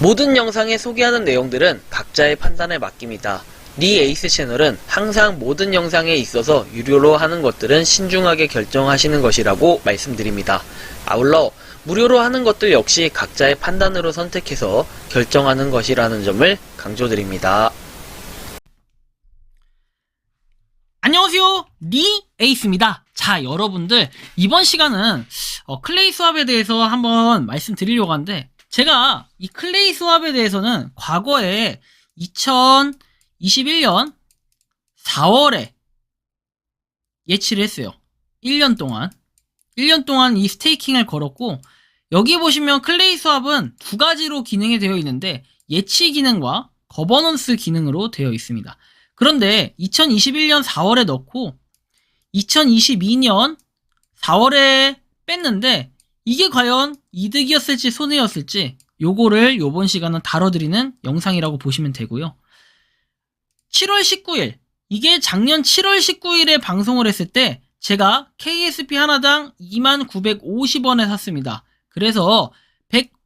모든 영상에 소개하는 내용들은 각자의 판단에 맡깁니다. 니 에이스 채널은 항상 모든 영상에 있어서 유료로 하는 것들은 신중하게 결정하시는 것이라고 말씀드립니다. 아울러 무료로 하는 것들 역시 각자의 판단으로 선택해서 결정하는 것이라는 점을 강조드립니다. 안녕하세요, 니 에이스입니다. 자, 여러분들 이번 시간은 클레이 수압에 대해서 한번 말씀드리려고 하는데, 제가 이 클레이 수압에 대해서는 과거에 2021년 4월에 예치를 했어요. 1년 동안 이 스테이킹을 걸었고, 여기 보시면 클레이 수압은 두 가지로 기능이 되어 있는데, 예치 기능과 거버넌스 기능으로 되어 있습니다. 그런데 2021년 4월에 넣고 2022년 4월에 뺐는데, 이게 과연 이득이었을지 손해였을지 요거를 요번 시간은 다뤄드리는 영상이라고 보시면 되고요. 7월 19일, 이게 작년 7월 19일에 방송을 했을 때 제가 KSP 하나당 2950원에 샀습니다. 그래서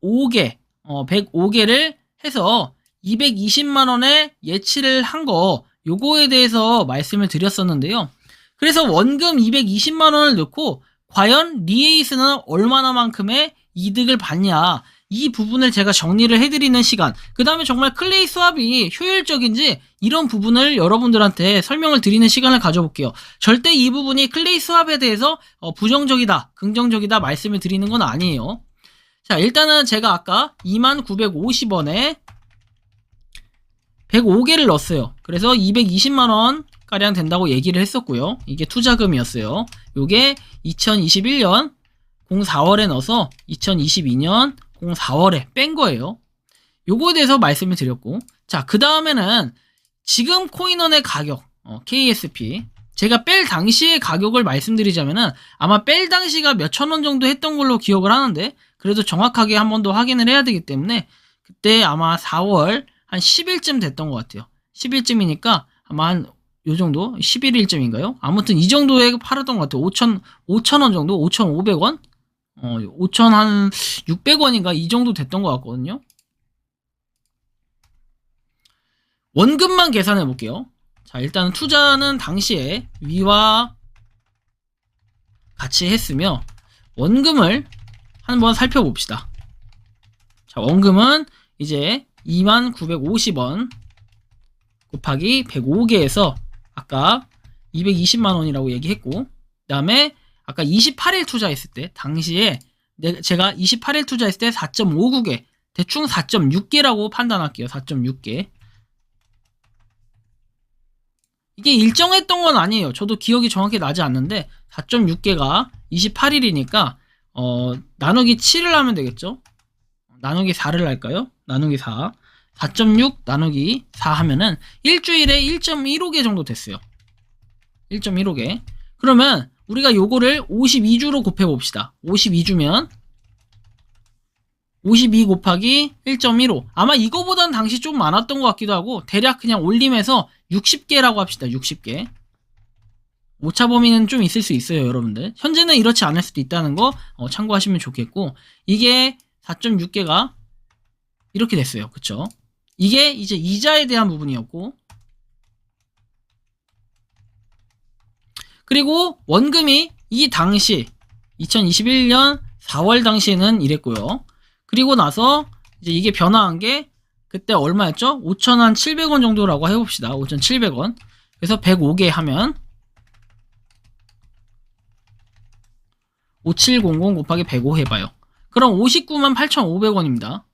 105개를 해서 220만원에 예치를 한 거, 요거에 대해서 말씀을 드렸었는데요. 그래서 원금 220만원을 넣고 과연 니에이스는 얼마나만큼의 이득을 받냐, 이 부분을 제가 정리를 해드리는 시간, 그 다음에 정말 클레이 수압이 효율적인지 이런 부분을 여러분들한테 설명을 드리는 시간을 가져볼게요. 절대 이 부분이 클레이 수압에 대해서 부정적이다, 긍정적이다 말씀을 드리는 건 아니에요. 자, 일단은 제가 아까 2950원에 105개를 넣었어요. 그래서 220만원 가량 된다고 얘기를 했었고요. 이게 투자금이었어요. 요게 2021년 04월에 넣어서 2022년 04월에 뺀 거예요. 요거에 대해서 말씀을 드렸고, 자, 그 다음에는 지금 코인원의 가격, KSP, 제가 뺄 당시의 가격을 말씀드리자면은 아마 뺄 당시가 몇천 원 정도 했던 걸로 기억을 하는데, 그래도 정확하게 한 번 더 확인을 해야 되기 때문에 그때 아마 4월 한 10일쯤 됐던 것 같아요. 10일쯤이니까 아마 한 요 정도? 11일쯤인가요? 아무튼 이 정도에 팔았던 것 같아요. 5,000원 정도? 5,500원? 5,600원인가? 이 정도 됐던 것 같거든요. 원금만 계산해 볼게요. 자, 일단은 투자는 당시에 위와 같이 했으며, 원금을 한번 살펴봅시다. 자, 원금은 이제 2950원 곱하기 105개에서 아까 220만원이라고 얘기했고, 그 다음에 아까 28일 투자했을 때, 당시에 제가 28일 투자했을 때 4.59개, 대충 4.6개라고 판단할게요. 4.6개. 이게 일정했던 건 아니에요. 저도 기억이 정확히 나지 않는데 4.6개가 28일이니까 나누기 7을 하면 되겠죠. 나누기 4를 할까요? 나누기 4. 4.6 나누기 4 하면은 일주일에 1.15개 정도 됐어요. 1.15개. 그러면 우리가 요거를 52주로 곱해 봅시다. 52주면 52 곱하기 1.15. 아마 이거보단 당시 좀 많았던 것 같기도 하고, 대략 그냥 올림해서 60개라고 합시다. 60개. 오차 범위는 좀 있을 수 있어요, 여러분들. 현재는 이렇지 않을 수도 있다는 거 참고하시면 좋겠고, 이게 4.6개가 이렇게 됐어요. 그쵸? 이게 이제 이자에 대한 부분이었고, 그리고 원금이 이 당시 2021년 4월 당시에는 이랬고요. 그리고 나서 이제 이게 변화한 게 그때 얼마였죠? 5,700원 정도라고 해봅시다. 5,700원. 그래서 105개 하면 5700 곱하기 105 해봐요. 그럼 598,500원입니다.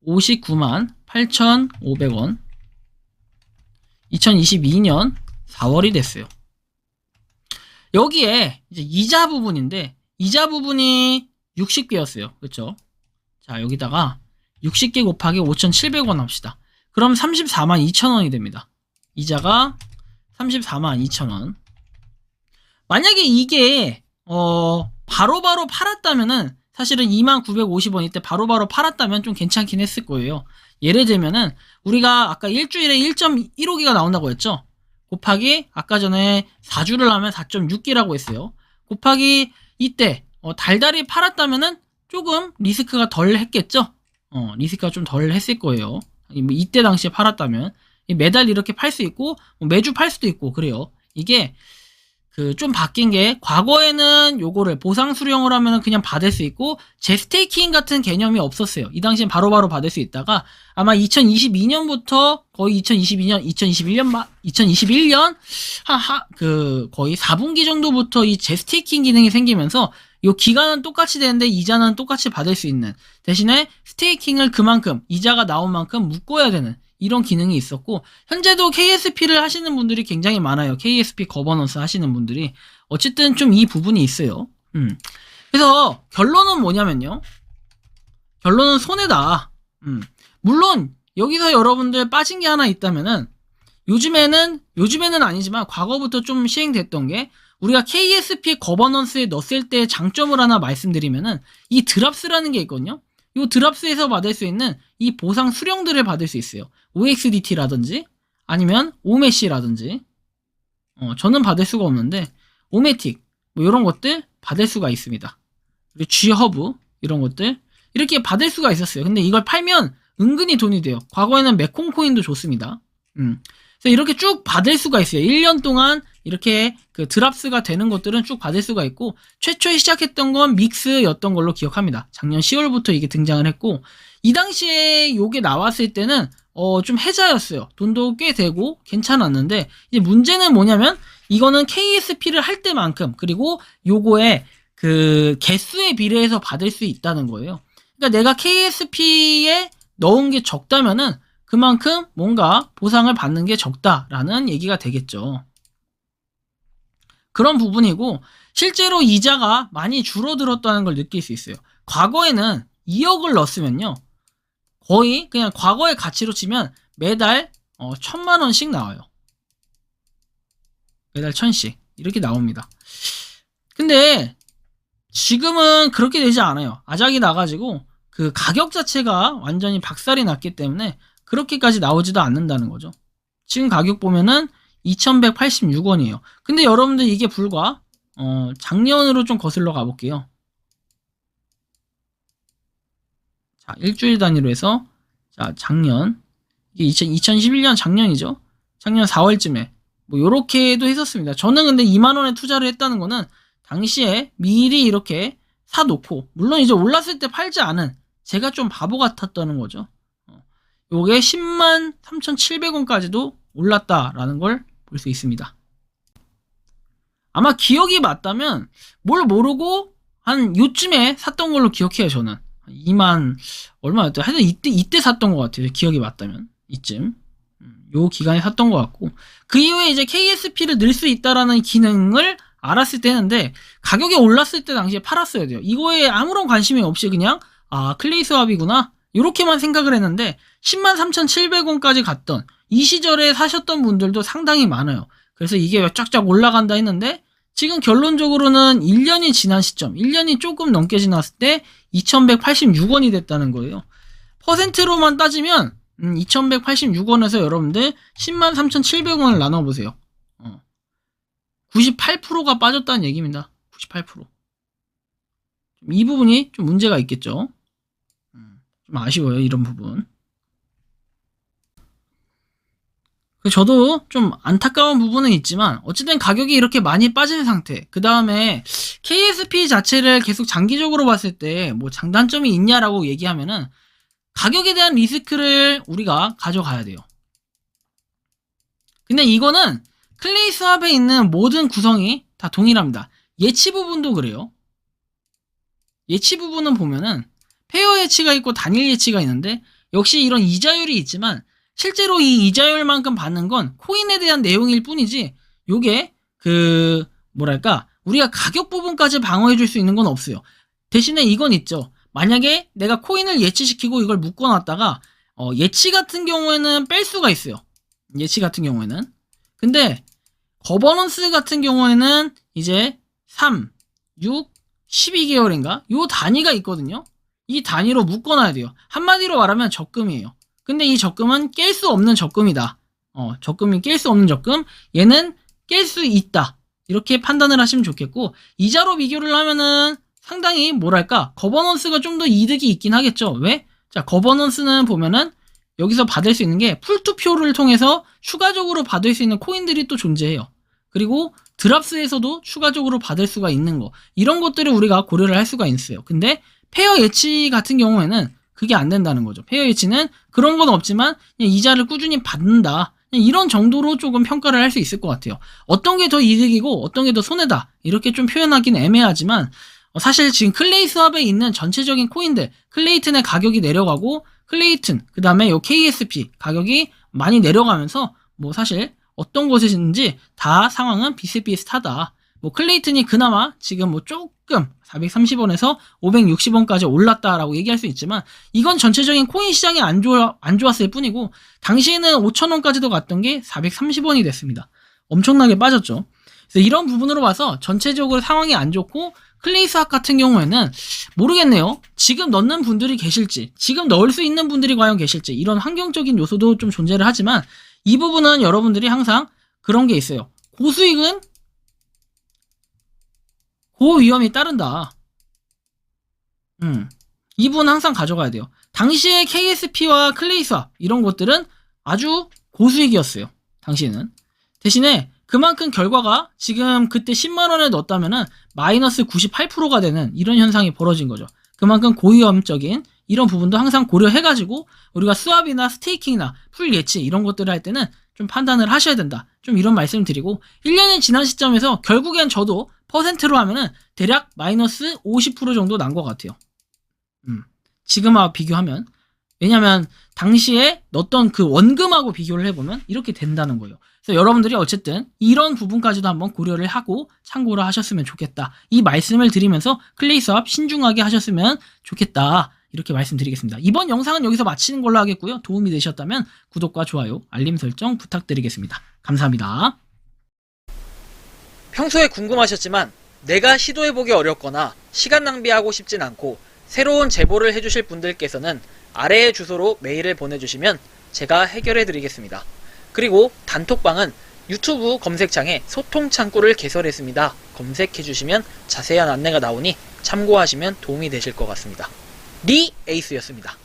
598,500원. 2022년 4월이 됐어요. 여기에 이제 이자 부분인데, 이자 부분이 60개였어요. 그쵸? 자, 여기다가 60개 곱하기 5,700원 합시다. 그럼 342,000원이 됩니다. 이자가 342,000원. 만약에 이게 바로바로 팔았다면은, 사실은 2950원 이때 바로바로 팔았다면 좀 괜찮긴 했을 거예요. 예를 들면은 우리가 아까 일주일에 1.15개가 나온다고 했죠. 곱하기 아까 전에 4주를 하면 4.6개라고 했어요. 곱하기 이때 달달이 팔았다면은 조금 리스크가 덜 했겠죠? 리스크가 좀 덜 했을 거예요. 이때 당시에 팔았다면. 매달 이렇게 팔 수 있고, 매주 팔 수도 있고, 그래요. 이게, 좀 바뀐 게, 과거에는 요거를 보상 수령을 하면은 그냥 받을 수 있고, 제스테이킹 같은 개념이 없었어요. 이 당시엔 바로바로 받을 수 있다가, 아마 2022년부터 거의 2021년, 거의 4분기 정도부터 이 제스테이킹 기능이 생기면서, 요 기간은 똑같이 되는데 이자는 똑같이 받을 수 있는, 대신에 스테이킹을 그만큼, 이자가 나온 만큼 묶어야 되는, 이런 기능이 있었고, 현재도 KSP를 하시는 분들이 굉장히 많아요. KSP 거버넌스 하시는 분들이. 어쨌든 좀 이 부분이 있어요. 그래서 결론은 뭐냐면요. 결론은 손해다. 물론 여기서 여러분들 빠진 게 하나 있다면은, 요즘에는 아니지만 과거부터 좀 시행됐던 게, 우리가 KSP 거버넌스에 넣었을 때의 장점을 하나 말씀드리면은, 이 드랍스라는 게 있거든요. 이 드랍스에서 받을 수 있는 이 보상 수령들을 받을 수 있어요. OXDT라든지 아니면 오메시라든지, 저는 받을 수가 없는데 오메틱 뭐 이런 것들 받을 수가 있습니다. 그리고 G허브 이런 것들 이렇게 받을 수가 있었어요. 근데 이걸 팔면 은근히 돈이 돼요. 과거에는 메콩코인도 좋습니다. 그래서 이렇게 쭉 받을 수가 있어요. 1년 동안 이렇게 드랍스가 되는 것들은 쭉 받을 수가 있고, 최초에 시작했던 건 믹스였던 걸로 기억합니다. 작년 10월부터 이게 등장을 했고, 이 당시에 요게 나왔을 때는 좀 혜자였어요. 돈도 꽤 되고 괜찮았는데, 이제 문제는 뭐냐면 이거는 KSP를 할 때만큼, 그리고 요거의 개수에 비례해서 받을 수 있다는 거예요. 그러니까 내가 KSP에 넣은 게 적다면은 그만큼 뭔가 보상을 받는 게 적다라는 얘기가 되겠죠. 그런 부분이고, 실제로 이자가 많이 줄어들었다는 걸 느낄 수 있어요. 과거에는 2억을 넣었으면요, 거의 그냥 과거의 가치로 치면 매달 1,000만원씩 나와요. 매달 1,000씩 이렇게 나옵니다. 근데 지금은 그렇게 되지 않아요. 아작이 나가지고 그 가격 자체가 완전히 박살이 났기 때문에 그렇게까지 나오지도 않는다는 거죠. 지금 가격 보면은 2,186원이에요. 근데 여러분들 이게 불과 작년으로 좀 거슬러 가볼게요. 자, 일주일 단위로 해서, 자, 작년, 이게 2011년 작년이죠. 작년 4월쯤에 뭐 요렇게도 했었습니다. 저는 근데 2만원에 투자를 했다는 거는 당시에 미리 이렇게 사놓고, 물론 이제 올랐을 때 팔지 않은 제가 좀 바보 같았다는 거죠. 요게 103,700원까지도 올랐다라는 걸 볼 수 있습니다. 아마 기억이 맞다면 뭘 모르고 한 요쯤에 샀던 걸로 기억해요. 저는 2만 얼마였죠? 하여튼 이때 샀던 것 같아요. 기억이 맞다면 이쯤, 요 기간에 샀던 것 같고, 그 이후에 이제 KSP를 넣을 수 있다라는 기능을 알았을 때 했는데, 가격이 올랐을 때 당시에 팔았어야 돼요. 이거에 아무런 관심이 없이 그냥 클레이 스왑이구나 이렇게만 생각을 했는데, 103,700원까지 갔던 이 시절에 사셨던 분들도 상당히 많아요. 그래서 이게 쫙쫙 올라간다 했는데, 지금 결론적으로는 1년이 지난 시점, 1년이 조금 넘게 지났을 때 2,186원이 됐다는 거예요. 퍼센트로만 따지면 2,186원에서 여러분들 103,700원을 나눠보세요. 98%가 빠졌다는 얘기입니다. 98%. 이 부분이 좀 문제가 있겠죠. 좀 아쉬워요, 이런 부분. 저도 좀 안타까운 부분은 있지만, 어쨌든 가격이 이렇게 많이 빠진 상태, 그 다음에 KSP 자체를 계속 장기적으로 봤을 때 뭐 장단점이 있냐라고 얘기하면은, 가격에 대한 리스크를 우리가 가져가야 돼요. 근데 이거는 클레이 스왑에 있는 모든 구성이 다 동일합니다. 예치 부분도 그래요. 예치 부분은 보면은 페어 예치가 있고 단일 예치가 있는데, 역시 이런 이자율이 있지만 실제로 이 이자율만큼 받는 건 코인에 대한 내용일 뿐이지, 요게 뭐랄까, 우리가 가격 부분까지 방어해 줄 수 있는 건 없어요. 대신에 이건 있죠. 만약에 내가 코인을 예치시키고 이걸 묶어놨다가 예치 같은 경우에는 뺄 수가 있어요. 예치 같은 경우에는. 근데 거버넌스 같은 경우에는 이제 3, 6, 12개월인가? 요 단위가 있거든요. 이 단위로 묶어놔야 돼요. 한마디로 말하면 적금이에요. 근데 이 적금은 깰 수 없는 적금이다. 적금이 깰 수 없는 적금, 얘는 깰 수 있다. 이렇게 판단을 하시면 좋겠고, 이자로 비교를 하면은 상당히 뭐랄까 거버넌스가 좀 더 이득이 있긴 하겠죠. 왜? 자, 거버넌스는 보면은 여기서 받을 수 있는 게 풀투표를 통해서 추가적으로 받을 수 있는 코인들이 또 존재해요. 그리고 드랍스에서도 추가적으로 받을 수가 있는 거, 이런 것들을 우리가 고려를 할 수가 있어요. 근데 페어 예치 같은 경우에는 그게 안 된다는 거죠. 페어 예치는 그런 건 없지만 그냥 이자를 꾸준히 받는다, 그냥 이런 정도로 조금 평가를 할 수 있을 것 같아요. 어떤 게 더 이득이고 어떤 게 더 손해다, 이렇게 좀 표현하기는 애매하지만 사실 지금 클레이 스왑에 있는 전체적인 코인들, 클레이튼의 가격이 내려가고 클레이튼, 그 다음에 요 KSP 가격이 많이 내려가면서 뭐 사실 어떤 곳이든지 다 상황은 비슷비슷하다. 뭐 클레이튼이 그나마 지금 뭐 조금 430원에서 560원까지 올랐다라고 얘기할 수 있지만 이건 전체적인 코인 시장이 안 좋았을 뿐이고 당시에는 5,000원까지도 갔던 게 430원이 됐습니다. 엄청나게 빠졌죠. 그래서 이런 부분으로 봐서 전체적으로 상황이 안 좋고 클레이 스왑 같은 경우에는 모르겠네요. 지금 넣는 분들이 계실지, 지금 넣을 수 있는 분들이 과연 계실지, 이런 환경적인 요소도 좀 존재를 하지만 이 부분은 여러분들이 항상 그런 게 있어요. 고수익은 고위험이 따른다. 이 부분 항상 가져가야 돼요. 당시에 KSP와 클레이 스왑 이런 것들은 아주 고수익이었어요. 당시에는. 대신에 그만큼 결과가 지금 그때 10만원에 넣었다면은 마이너스 98%가 되는 이런 현상이 벌어진 거죠. 그만큼 고위험적인 이런 부분도 항상 고려해가지고 우리가 스왑이나 스테이킹이나 풀 예치 이런 것들을 할 때는 좀 판단을 하셔야 된다. 좀 이런 말씀 드리고 1년이 지난 시점에서 결국엔 저도 퍼센트로 하면은 대략 마이너스 50% 정도 난 것 같아요. 지금하고 비교하면. 왜냐면 당시에 넣었던 그 원금하고 비교를 해보면 이렇게 된다는 거예요. 그래서 여러분들이 어쨌든 이런 부분까지도 한번 고려를 하고 참고를 하셨으면 좋겠다. 이 말씀을 드리면서 클레이 스왑 신중하게 하셨으면 좋겠다. 이렇게 말씀드리겠습니다. 이번 영상은 여기서 마치는 걸로 하겠고요. 도움이 되셨다면 구독과 좋아요, 알림 설정 부탁드리겠습니다. 감사합니다. 평소에 궁금하셨지만 내가 시도해보기 어렵거나 시간 낭비하고 싶진 않고 새로운 제보를 해주실 분들께서는 아래의 주소로 메일을 보내주시면 제가 해결해드리겠습니다. 그리고 단톡방은 유튜브 검색창에 소통 창구를 개설했습니다. 검색해주시면 자세한 안내가 나오니 참고하시면 도움이 되실 것 같습니다. 리 에이스였습니다.